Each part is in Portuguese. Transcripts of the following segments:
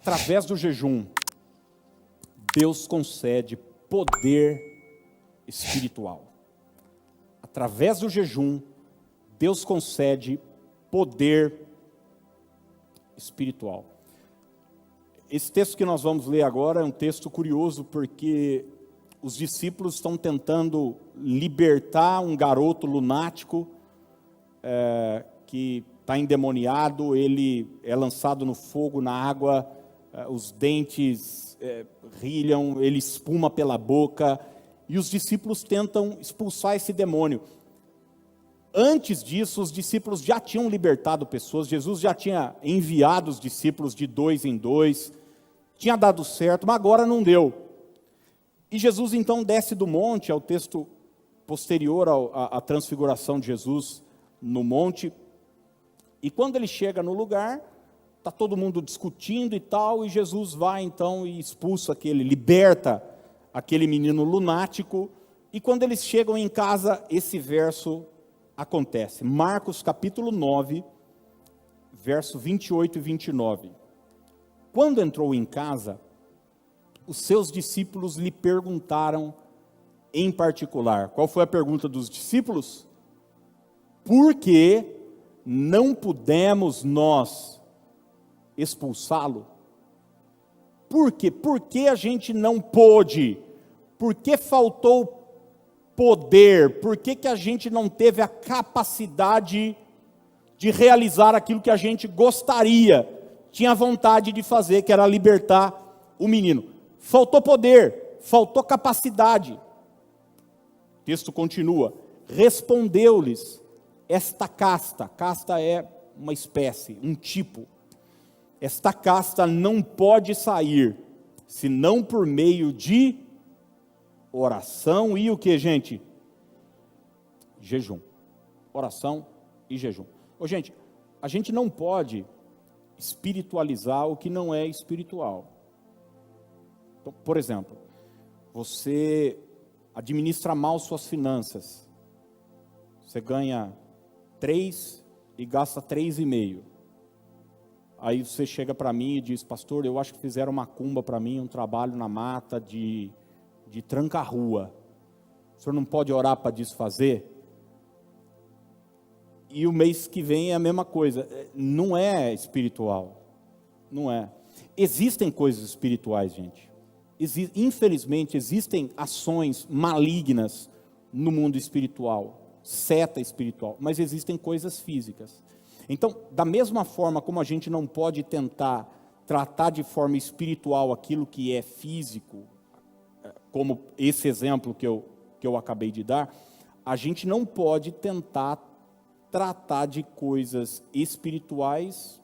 Através do jejum, Deus concede poder espiritual. Através do jejum, Deus concede poder espiritual. Esse texto que nós vamos ler agora é um texto curioso, porque os discípulos estão tentando libertar um garoto lunático que está endemoniado. Ele é lançado no fogo, na água, os dentes rilham, ele espuma pela boca, e os discípulos tentam expulsar esse demônio. Antes disso, os discípulos já tinham libertado pessoas. Jesus já tinha enviado os discípulos de 2 em 2, tinha dado certo, mas agora não deu. E Jesus então desce do monte, é o texto posterior à transfiguração de Jesus no monte, e quando ele chega no lugar, está todo mundo discutindo e tal, e Jesus vai então e expulsa liberta aquele menino lunático, e quando eles chegam em casa, esse verso acontece. Marcos capítulo 9, verso 28 e 29. Quando entrou em casa, os seus discípulos lhe perguntaram em particular. Qual foi a pergunta dos discípulos? Por que não pudemos nós expulsá-lo? Por quê? Por que a gente não pôde? Por que faltou poder? Por que a gente não teve a capacidade de realizar aquilo que a gente gostaria, tinha vontade de fazer, que era libertar o menino? Faltou poder, faltou capacidade. O texto continua. Respondeu-lhes esta casta é uma espécie, um tipo. Esta casta não pode sair, senão por meio de oração e o que, gente? Jejum. Oração e jejum. Gente, a gente não pode espiritualizar o que não é espiritual. Então, por exemplo, você administra mal suas finanças. Você ganha 3 e gasta 3,5. Aí você chega para mim e diz: pastor, eu acho que fizeram macumba para mim, um trabalho na mata de tranca-rua. O senhor não pode orar para desfazer? E o mês que vem é a mesma coisa. Não é espiritual. Não é. Existem coisas espirituais, gente. Infelizmente, existem ações malignas no mundo espiritual, seta espiritual, mas existem coisas físicas. Então, da mesma forma como a gente não pode tentar tratar de forma espiritual aquilo que é físico, como esse exemplo que eu acabei de dar, a gente não pode tentar tratar de coisas espirituais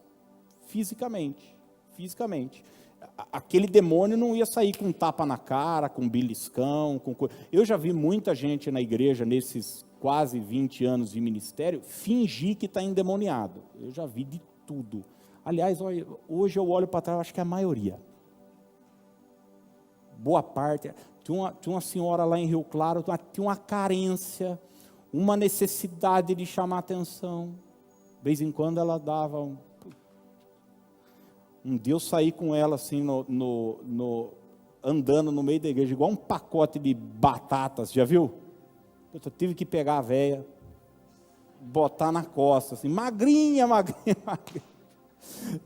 fisicamente. Aquele demônio não ia sair com um tapa na cara, com um beliscão, Eu já vi muita gente na igreja, nesses quase 20 anos de ministério, fingir que está endemoniado. Eu já vi de tudo. Aliás, hoje eu olho para trás, acho que é a maioria. Boa parte. Tinha uma senhora lá em Rio Claro, tinha uma carência, uma necessidade de chamar atenção. De vez em quando ela dava um dia eu saí com ela assim, andando no meio da igreja, igual um pacote de batatas, já viu? Eu tive que pegar a véia, botar na costa, assim, magrinha.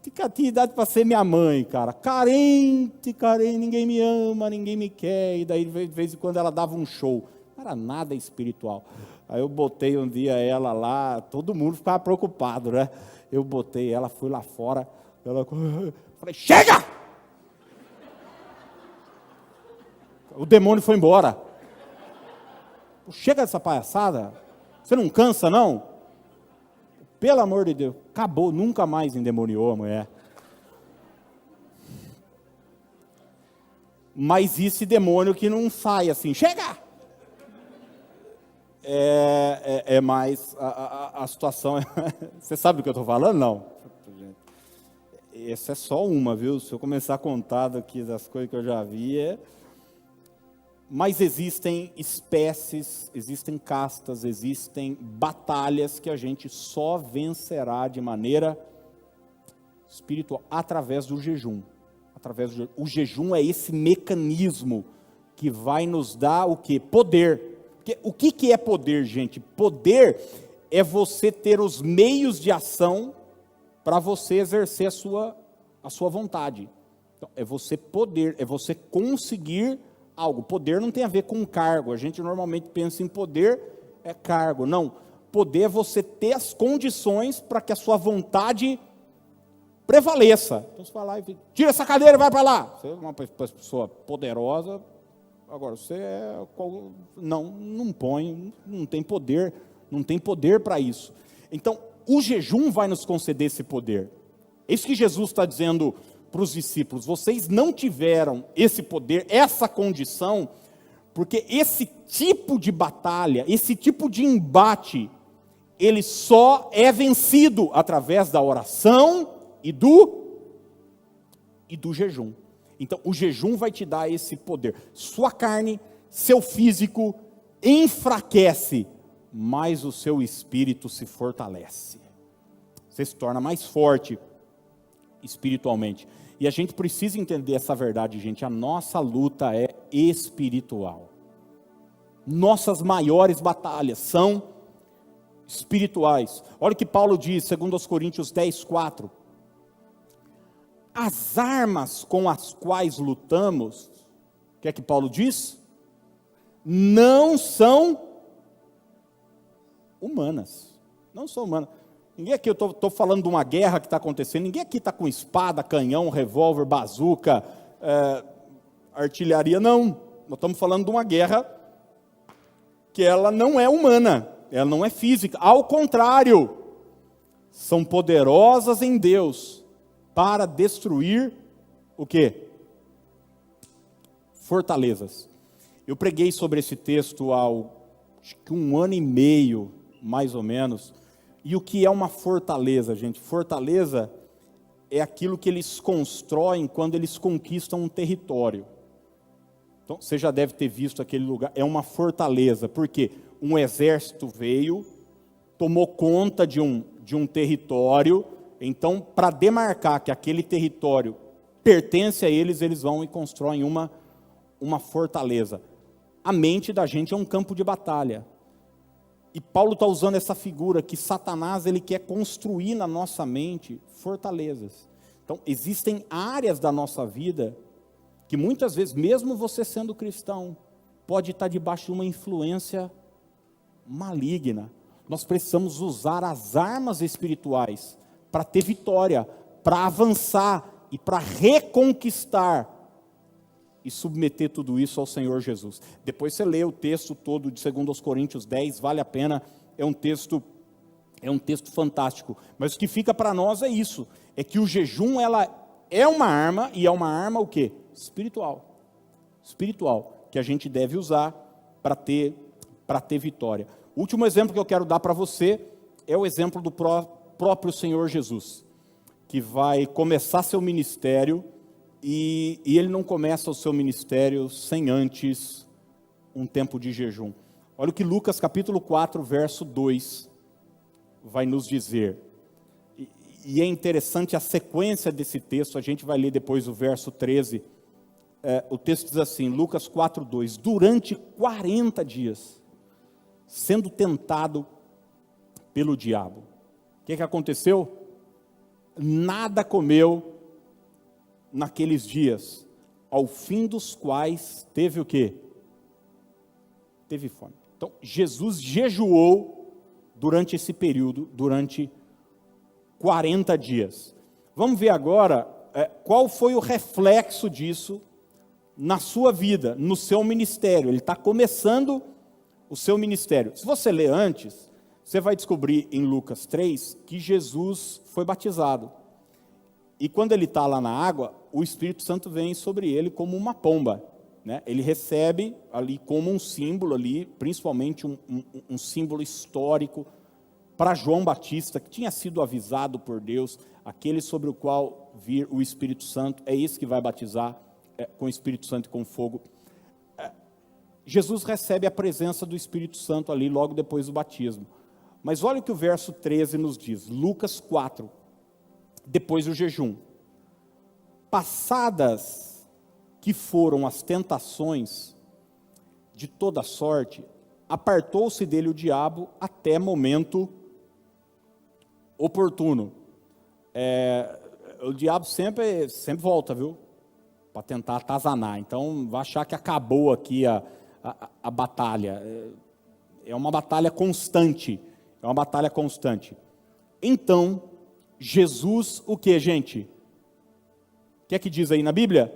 Tinha idade para ser minha mãe, cara. Carente, ninguém me ama, ninguém me quer. E daí, de vez em quando, ela dava um show. Não era nada espiritual. Aí eu botei um dia ela lá, todo mundo ficava preocupado, né? Eu botei ela, fui lá fora, falei: chega! O demônio foi embora. Chega dessa palhaçada. Você não cansa, não? Pelo amor de Deus. Acabou, nunca mais endemoniou a mulher. Mas esse demônio que não sai assim, chega! É mais a situação. Você sabe do que eu estou falando? Não. Essa é só uma, viu? Se eu começar a contar daqui das coisas que eu já vi, Mas existem espécies, existem castas, existem batalhas que a gente só vencerá de maneira espiritual, através do jejum. Através do jejum. O jejum é esse mecanismo que vai nos dar o quê? Poder. Porque o que é poder, gente? Poder é você ter os meios de ação para você exercer a sua vontade. Então, é você poder, é você conseguir algo. Poder não tem a ver com cargo. A gente normalmente pensa em poder, é cargo. Não. Poder é você ter as condições para que a sua vontade prevaleça. Então você vai lá e tira essa cadeira e vai para lá. Você é uma pessoa poderosa. Agora, você não põe, não tem poder para isso. Então, o jejum vai nos conceder esse poder. É isso que Jesus está dizendo para os discípulos. Vocês não tiveram esse poder, essa condição, porque esse tipo de batalha, esse tipo de embate, ele só é vencido através da oração e do jejum. Então, o jejum vai te dar esse poder. Sua carne, seu físico enfraquece, mas o seu espírito se fortalece. Você se torna mais forte espiritualmente. E a gente precisa entender essa verdade, gente. A nossa luta é espiritual. Nossas maiores batalhas são espirituais. Olha o que Paulo diz, segundo aos Coríntios 10:4. As armas com as quais lutamos, o que é que Paulo diz? Não são humanas. Não são humanas. Ninguém aqui, eu estou falando de uma guerra que está acontecendo, ninguém aqui está com espada, canhão, revólver, bazuca, artilharia, não. Nós estamos falando de uma guerra que ela não é humana, ela não é física. Ao contrário, são poderosas em Deus para destruir o quê? Fortalezas. Eu preguei sobre esse texto há acho que 1 ano e meio, mais ou menos. E o que é uma fortaleza, gente? Fortaleza é aquilo que eles constroem quando eles conquistam um território. Então, você já deve ter visto aquele lugar, é uma fortaleza, porque um exército veio, tomou conta de um território. Então, para demarcar que aquele território pertence a eles, eles vão e constroem uma fortaleza. A mente da gente é um campo de batalha. E Paulo está usando essa figura que Satanás ele quer construir na nossa mente fortalezas. Então, existem áreas da nossa vida que muitas vezes, mesmo você sendo cristão, pode estar debaixo de uma influência maligna. Nós precisamos usar as armas espirituais para ter vitória, para avançar e para reconquistar e submeter tudo isso ao Senhor Jesus. Depois você lê o texto todo de 2 aos Coríntios 10, vale a pena, é um texto fantástico. Mas o que fica para nós é isso, é que o jejum ela é uma arma, e é uma arma o quê? Espiritual, que a gente deve usar para ter vitória. O último exemplo que eu quero dar para você é o exemplo do próprio Senhor Jesus, que vai começar seu ministério, e ele não começa o seu ministério sem antes um tempo de jejum. Olha o que Lucas capítulo 4, verso 2 vai nos dizer. E é interessante a sequência desse texto, a gente vai ler depois o verso 13. O texto diz assim, Lucas 4, 2, durante 40 dias, sendo tentado pelo diabo. O que aconteceu? Nada comeu naqueles dias, ao fim dos quais teve o quê? Teve fome. Então, Jesus jejuou durante esse período, durante 40 dias. Vamos ver agora qual foi o reflexo disso na sua vida, no seu ministério. Ele está começando o seu ministério. Se você ler antes, você vai descobrir em Lucas 3 que Jesus foi batizado. E quando ele está lá na água, o Espírito Santo vem sobre ele como uma pomba, né? Ele recebe ali como um símbolo, ali, principalmente um símbolo histórico para João Batista, que tinha sido avisado por Deus, aquele sobre o qual vir o Espírito Santo, é esse que vai batizar com o Espírito Santo e com fogo. Jesus recebe a presença do Espírito Santo ali logo depois do batismo. Mas olha o que o verso 13 nos diz, Lucas 4, depois do jejum. passadas que foram as tentações de toda sorte, apartou-se dele o diabo até momento oportuno. O diabo sempre volta, viu? Para tentar atazanar. Então, vai achar que acabou aqui a batalha. É uma batalha constante. É uma batalha constante. Então, Jesus, o que, gente? O que é que diz aí na Bíblia?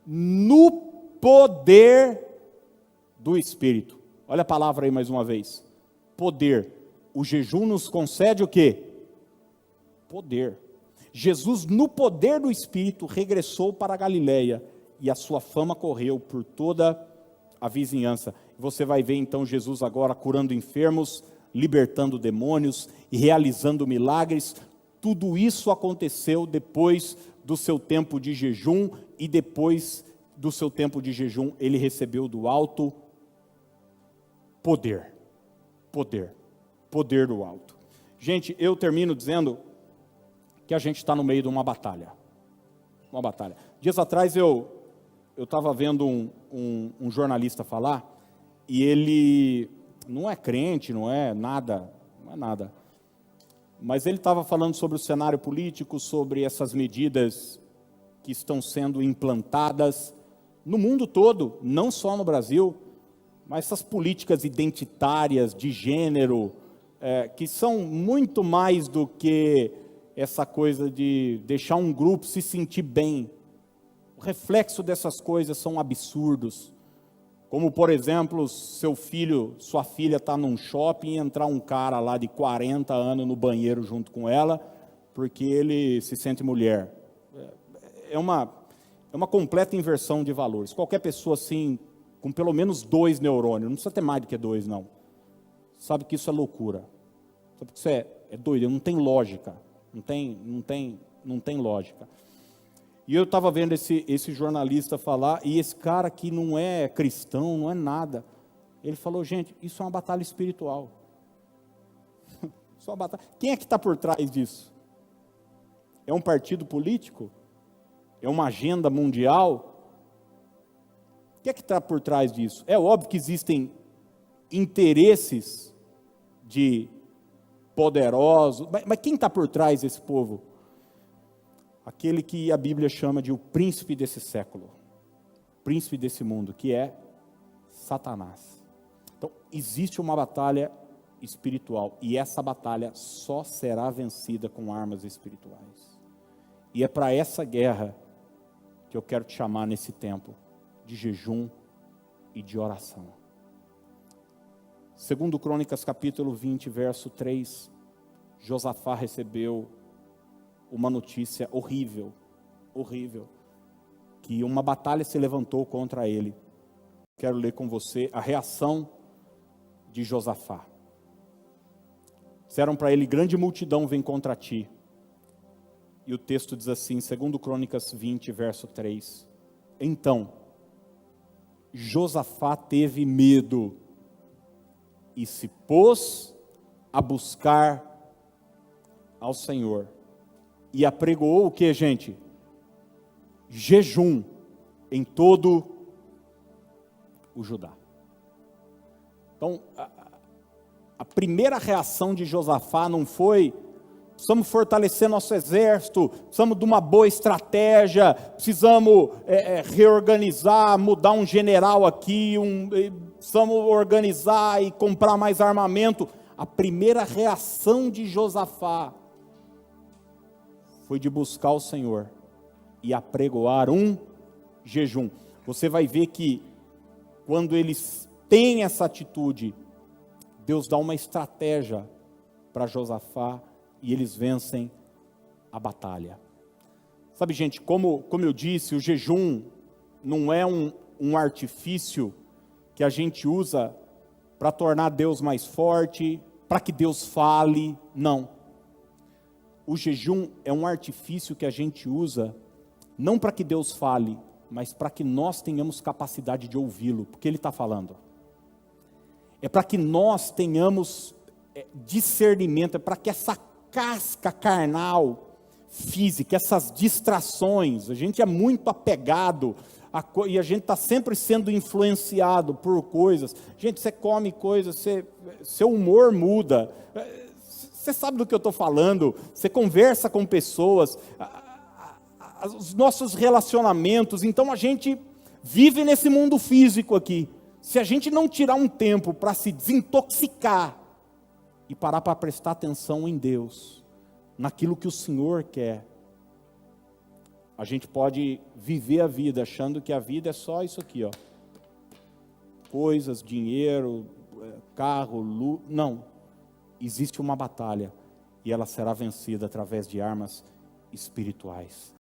No poder do Espírito. Olha a palavra aí mais uma vez. Poder. O jejum nos concede o quê? Poder. Jesus, no poder do Espírito, regressou para a Galileia e a sua fama correu por toda a vizinhança. Você vai ver então Jesus agora curando enfermos, libertando demônios e realizando milagres. Tudo isso aconteceu depois do seu tempo de jejum, e depois do seu tempo de jejum ele recebeu do alto poder. Poder do alto. Gente, eu termino dizendo que a gente está no meio de uma batalha. Uma batalha. Dias atrás eu estava vendo um jornalista falar, e ele não é crente, não é nada, mas ele estava falando sobre o cenário político, sobre essas medidas que estão sendo implantadas no mundo todo, não só no Brasil, mas essas políticas identitárias de gênero, que são muito mais do que essa coisa de deixar um grupo se sentir bem. O reflexo dessas coisas são absurdos. Como, por exemplo, seu filho, sua filha está num shopping e entrar um cara lá de 40 anos no banheiro junto com ela, porque ele se sente mulher. É uma completa inversão de valores. Qualquer pessoa assim, com pelo menos 2 neurônios, não precisa ter mais do que 2, não, sabe que isso é loucura. Sabe que isso é doido, não tem lógica. Não tem lógica. E eu estava vendo esse jornalista falar, e esse cara que não é cristão, não é nada, ele falou, gente, isso é uma batalha espiritual. Isso é uma batalha. Quem é que está por trás disso? É um partido político? É uma agenda mundial? O que é que está por trás disso? É óbvio que existem interesses de poderosos, mas quem está por trás desse povo? Aquele que a Bíblia chama de o príncipe desse século, príncipe desse mundo, que é Satanás. Então, existe uma batalha espiritual, e essa batalha só será vencida com armas espirituais. E é para essa guerra que eu quero te chamar nesse tempo de jejum e de oração. Segundo Crônicas capítulo 20, verso 3, Josafá recebeu uma notícia horrível, que uma batalha se levantou contra ele. Quero ler com você a reação de Josafá. Disseram para ele, grande multidão vem contra ti. E o texto diz assim, segundo Crônicas 20, verso 3. Então, Josafá teve medo e se pôs a buscar ao Senhor. E apregoou o que, gente? Jejum em todo o Judá. Então, a primeira reação de Josafá não foi, precisamos fortalecer nosso exército, precisamos de uma boa estratégia, precisamos reorganizar, mudar um general aqui, precisamos organizar e comprar mais armamento. A primeira reação de Josafá foi de buscar o Senhor e apregoar um jejum. Você vai ver que quando eles têm essa atitude, Deus dá uma estratégia para Josafá e eles vencem a batalha. Sabe, gente, como eu disse, o jejum não é um artifício que a gente usa para tornar Deus mais forte, para que Deus fale, não. O jejum é um artifício que a gente usa, não para que Deus fale, mas para que nós tenhamos capacidade de ouvi-lo, porque Ele está falando. É para que nós tenhamos discernimento, é para que essa casca carnal física, essas distrações. A gente é muito apegado e a gente está sempre sendo influenciado por coisas. Gente, você come coisas, seu humor muda. Você sabe do que eu estou falando. Você conversa com pessoas, os nossos relacionamentos. Então a gente vive nesse mundo físico aqui. Se a gente não tirar um tempo para se desintoxicar e parar para prestar atenção em Deus, naquilo que o Senhor quer, a gente pode viver a vida achando que a vida é só isso aqui, ó. Coisas, dinheiro, carro, luz. Não. Existe uma batalha e ela será vencida através de armas espirituais.